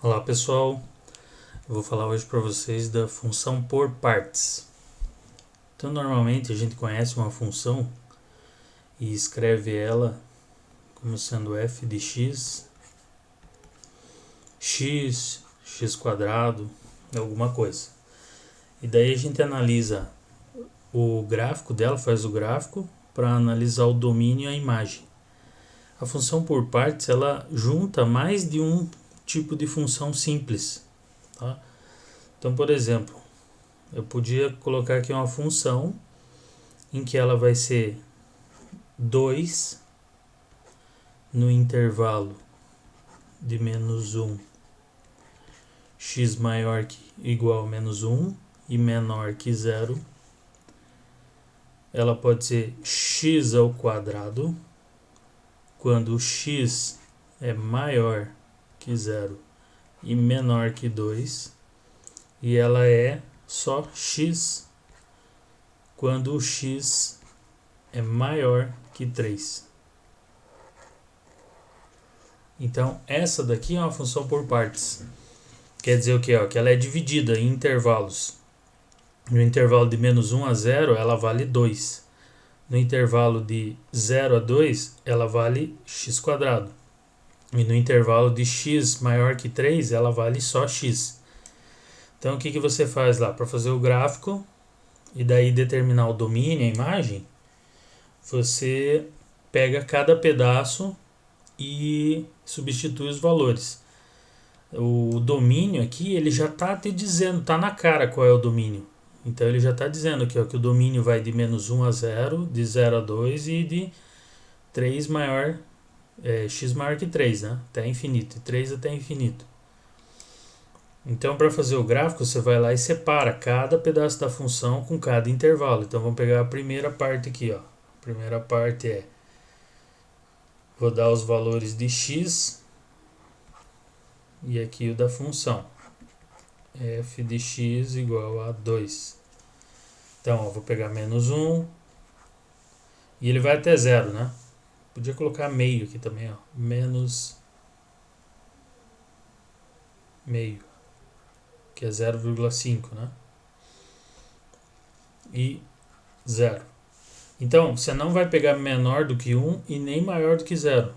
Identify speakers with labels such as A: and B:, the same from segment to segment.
A: Olá pessoal, eu vou falar hoje para vocês da função por partes. Então normalmente a gente conhece uma função e escreve ela como sendo f de x, x quadrado, alguma coisa. E daí a gente analisa o gráfico dela, faz o gráfico para analisar o domínio e a imagem. A função por partes ela junta mais de um tipo de função simples, tá? Então, por exemplo, eu podia colocar aqui uma função em que ela vai ser 2 no intervalo de menos 1, x maior que igual a menos 1 e menor que 0. Ela pode ser x ao quadrado, quando o x é maior que 0 e menor que 2. E ela é só x quando o x é maior que 3. Então, essa daqui é uma função por partes. Quer dizer o quê? Que ela é dividida em intervalos. No intervalo de menos 1 a 0, ela vale 2. No intervalo de 0 a 2, ela vale x². E no intervalo de x maior que 3, ela vale só x. Então, o que você faz lá? Para fazer o gráfico e daí determinar o domínio, a imagem, você pega cada pedaço e substitui os valores. O domínio aqui, ele já está te dizendo, está na cara qual é o domínio. Então ele já está dizendo aqui, que o domínio vai de menos 1 a 0, de 0 a 2 e de 3 maior, x maior que 3, né? Até infinito, de 3 até infinito. Então, para fazer o gráfico, você vai lá e separa cada pedaço da função com cada intervalo. Então vamos pegar a primeira parte aqui, ó. A primeira parte é, vou dar os valores de x e aqui o da função, f de x igual a 2. Então, ó, vou pegar menos 1 e ele vai até 0, né? Podia colocar meio aqui também, ó. Menos meio, que é 0,5, né? E 0. Então, você não vai pegar menor do que 1 e nem maior do que 0,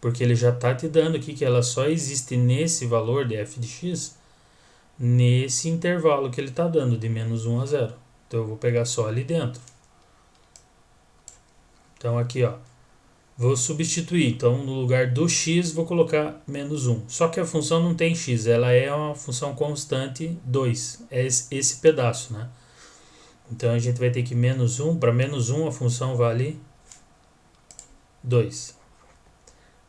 A: porque ele já está te dando aqui que ela só existe nesse valor de f de x, nesse intervalo que ele está dando, de menos 1 a 0. Então, eu vou pegar só ali dentro. Então, aqui, ó, vou substituir. Então, no lugar do x, vou colocar menos 1. Só que a função não tem x, ela é uma função constante 2. É esse pedaço, né? Então, a gente vai ter que menos 1. Para menos 1, a função vale 2.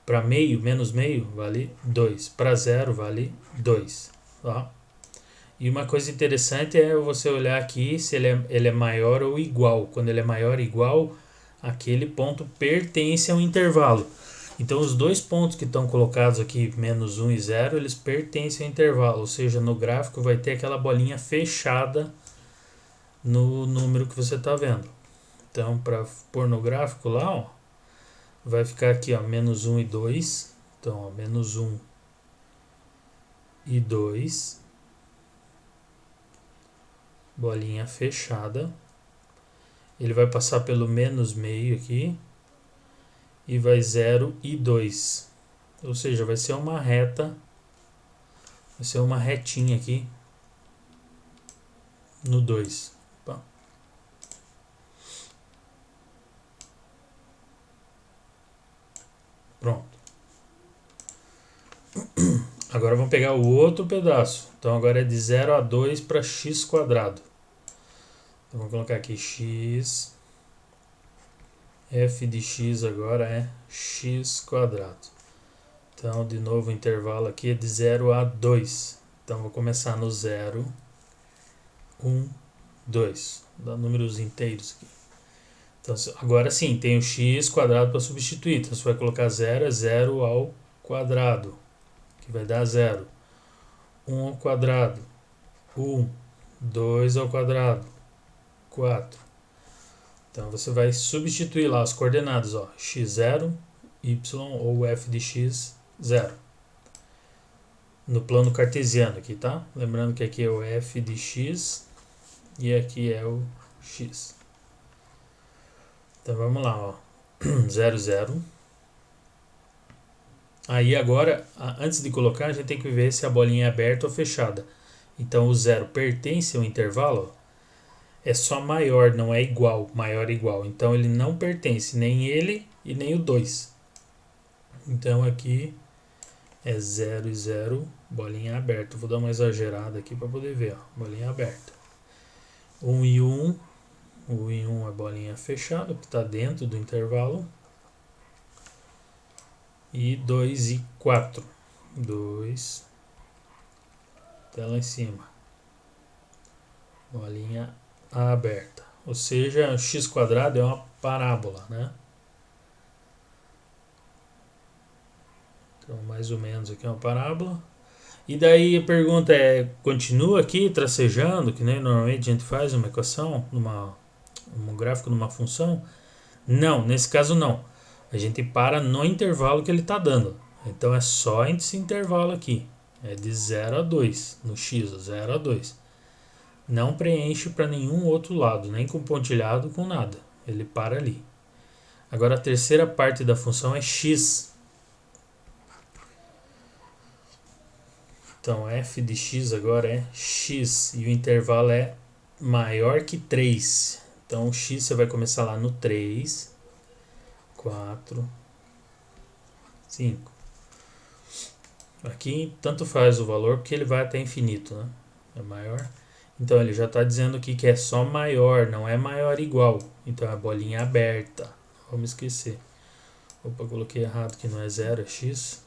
A: Para meio, menos meio, vale 2. Para 0, vale 2. Tá? E uma coisa interessante é você olhar aqui se ele é maior ou igual. Quando ele é maior ou igual, aquele ponto pertence ao intervalo. Então, os dois pontos que estão colocados aqui, menos 1 e 0, eles pertencem ao intervalo. Ou seja, no gráfico vai ter aquela bolinha fechada no número que você está vendo. Então, para pôr no gráfico lá, ó, vai ficar aqui, ó, menos 1 e 2. Então, ó, menos 1 e 2. Bolinha fechada. Ele vai passar pelo menos meio aqui. E vai 0 e 2. Ou seja, vai ser uma reta. Vai ser uma retinha aqui. No 2. Opa. Pronto. Agora vamos pegar o outro pedaço. Então agora é de 0 a 2 para x². Então vamos colocar aqui x. F de x agora é x². Então, de novo, o intervalo aqui é de 0 a 2. Então, vou começar no 0, 1, 2. Vou dar números inteiros aqui. Então, agora sim, tem o x² para substituir. Então, você vai colocar 0, é 0 ao quadrado, que vai dar 0. 1 ao quadrado, 1. 2 ao quadrado, 4. Então, você vai substituir lá as coordenadas, ó, x0, y ou f de x, 0. no plano cartesiano aqui, tá? Lembrando que aqui é o f de x e aqui é o x. Então vamos lá, ó. 0, 0. Aí agora, antes de colocar, a gente tem que ver se a bolinha é aberta ou fechada. Então o 0 pertence ao intervalo, ó. É só maior, não é igual, maior igual. Então ele não pertence, nem ele e nem o 2. Então aqui é 0 e 0, bolinha aberta. Vou dar uma exagerada aqui para poder ver, ó, bolinha aberta. 1 e 1, o e 1 é bolinha fechada, que está dentro do intervalo. E 2 e 4, 2, até lá em cima, bolinha aberta. Ou seja, x² é uma parábola, né? Então, mais ou menos aqui é uma parábola. E daí a pergunta é, continua aqui tracejando, que nem normalmente a gente faz uma equação, um gráfico numa função? Não, nesse caso não. A gente para no intervalo que ele está dando. Então é só esse intervalo aqui. É de 0 a 2 no x, 0 a 2. Não preenche para nenhum outro lado, nem com pontilhado, com nada. Ele para ali. Agora a terceira parte da função é x. Então f de x agora é x e o intervalo é maior que 3. Então o x você vai começar lá no 3, 4, 5. Aqui tanto faz o valor porque ele vai até infinito, né? É maior. Então ele já está dizendo aqui que é só maior, não é maior igual. Então é bolinha aberta. Vamos esquecer. Opa, coloquei errado que não é 0, é x.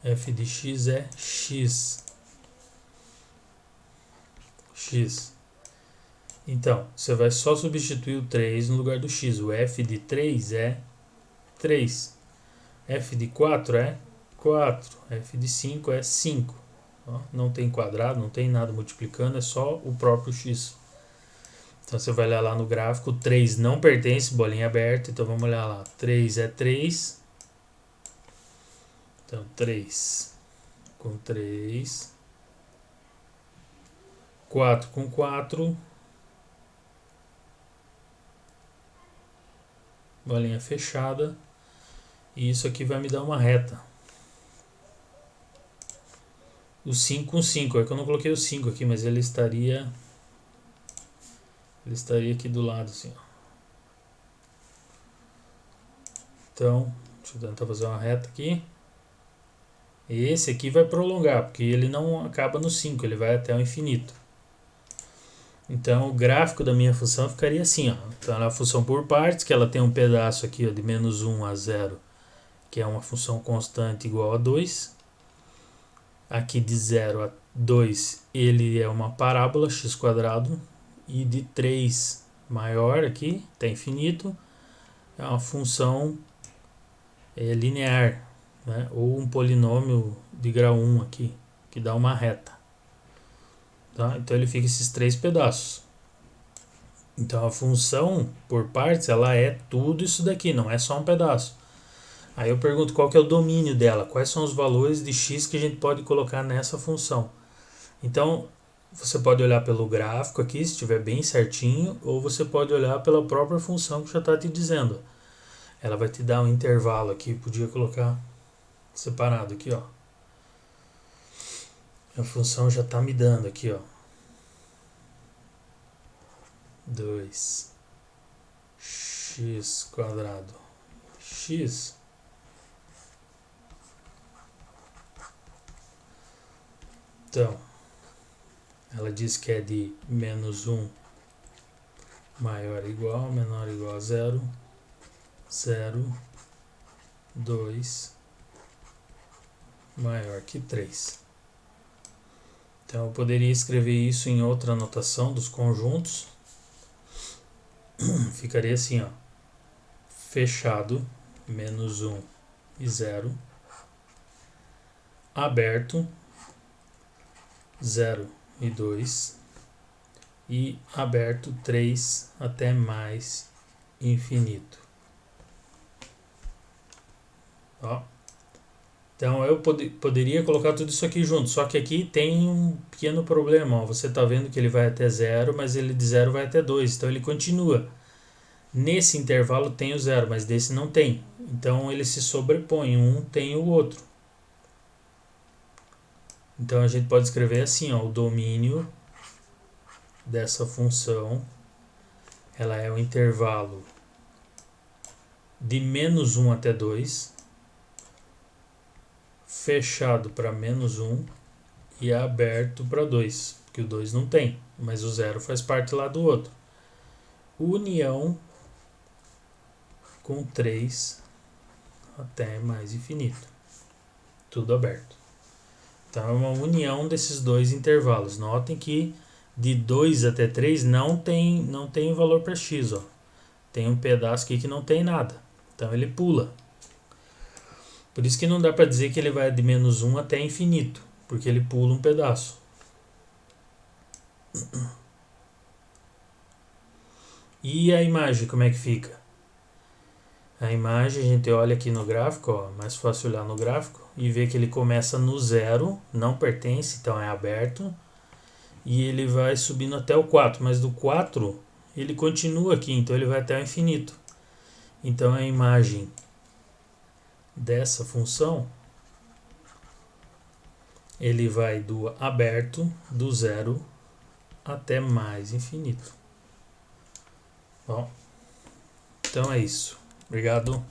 A: F de x é x. X. Então, você vai só substituir o 3 no lugar do x. O f de 3 é 3. F de 4 é 4. F de 5 é 5. Ó, não tem quadrado, não tem nada multiplicando, é só o próprio x. Então você vai olhar lá no gráfico, 3 não pertence, bolinha aberta. Então vamos olhar lá, 3 é 3. Então 3 com 3. 4 com 4. Bolinha fechada. E isso aqui vai me dar uma reta. O 5 com 5. É que eu não coloquei o 5 aqui, mas ele estaria aqui do lado, assim, ó. Então, deixa eu tentar fazer uma reta aqui. E esse aqui vai prolongar, porque ele não acaba no 5, ele vai até o infinito. Então, o gráfico da minha função ficaria assim, ó. Então, ela é uma função por partes, que ela tem um pedaço aqui, ó, de menos 1 a 0, que é uma função constante igual a 2. Aqui de 0 a 2, ele é uma parábola, x². E de 3 maior aqui, até infinito, é uma função linear, né? Ou um polinômio de grau 1 aqui, que dá uma reta. Tá? Então ele fica esses 3 pedaços. Então a função por partes, ela é tudo isso daqui, não é só um pedaço. Aí eu pergunto qual que é o domínio dela, quais são os valores de x que a gente pode colocar nessa função. Então você pode olhar pelo gráfico aqui, se estiver bem certinho, ou você pode olhar pela própria função que já está te dizendo. Ela vai te dar um intervalo aqui, podia colocar separado aqui, ó. A função já está me dando aqui, ó. 2 x². X. Então, ela diz que é de menos 1 maior ou igual, menor ou igual a 0, 0, 2 maior que 3. Então eu poderia escrever isso em outra notação dos conjuntos. Ficaria assim, ó. Fechado, menos 1 e 0. Aberto, 0 e 2. E aberto 3 até mais infinito. Ó. Então eu poderia colocar tudo isso aqui junto, só que aqui tem um pequeno problema. Ó. Você está vendo que ele vai até 0, mas ele de 0 vai até 2, então ele continua. Nesse intervalo tem o 0, mas desse não tem. Então ele se sobrepõe, um tem o outro. Então a gente pode escrever assim, ó, o domínio dessa função, ela é o intervalo de menos 1 até 2, fechado para menos 1 e aberto para 2, porque o 2 não tem, mas o 0 faz parte lá do outro. União com 3 até mais infinito, tudo aberto. Então é uma união desses dois intervalos. Notem que de 2 até 3 não tem valor para x. Ó. Tem um pedaço aqui que não tem nada. Então ele pula. Por isso que não dá para dizer que ele vai de menos 1 até infinito, porque ele pula um pedaço. E a imagem, como é que fica? A imagem, a gente olha aqui no gráfico, ó, mais fácil olhar no gráfico, e ver que ele começa no 0, não pertence, então é aberto, e ele vai subindo até o 4, mas do 4 ele continua aqui, então ele vai até o infinito. Então a imagem dessa função, ele vai do aberto, do 0 até mais infinito. Bom, então é isso. Obrigado.